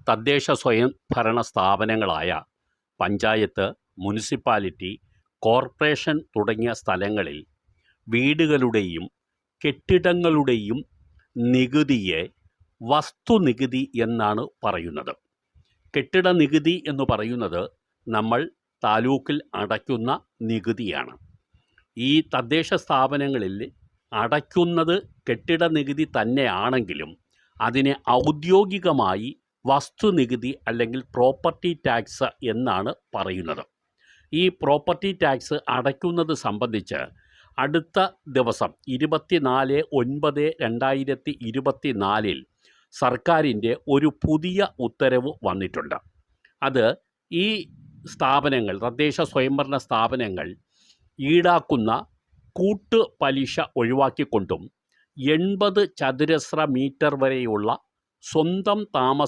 തദ്ദേശ സ്വയംഭരണ സ്ഥാപനങ്ങളായ panchayat, municipality, corporation തുടങ്ങിയ സ്ഥലങ്ങളിൽ വീടുകളുടെയും കെട്ടിടങ്ങളുടെയും നികുതിയെ വസ്തുനികുതി എന്നാണ് പറയുന്നത്. കെട്ടിട നികുതി എന്ന് പറയുന്നത് നമ്മൾ താലൂക്കിൽ അടയ്ക്കുന്ന നികുതിയാണ്. ഈ തദ്ദേശ സ്ഥാപനങ്ങളിൽ അടയ്ക്കുന്നത് കെട്ടിട നികുതി തന്നെയാണെങ്കിലും അതിനെ ഔദ്യോഗികമായി വസ്തുനികുതി അല്ലെങ്കിൽ പ്രോപ്പർട്ടി ടാക്സ് എന്നാണ് പറയുന്നത്. ഈ പ്രോപ്പർട്ടി ടാക്സ് അടയ്ക്കുന്നത് സംബന്ധിച്ച് അടുത്ത ദിവസം 24/9/2024 സർക്കാരിൻ്റെ ഒരു പുതിയ ഉത്തരവ് വന്നിട്ടുണ്ട്. അത് ഈ സ്ഥാപനങ്ങൾ, തദ്ദേശ സ്വയംഭരണ സ്ഥാപനങ്ങൾ ഈടാക്കുന്ന കൂട്ട് പലിശ ഒഴിവാക്കിക്കൊണ്ടും 80 ചതുരശ്ര മീറ്റർ വരെയുള്ള സ്വന്തം താമസ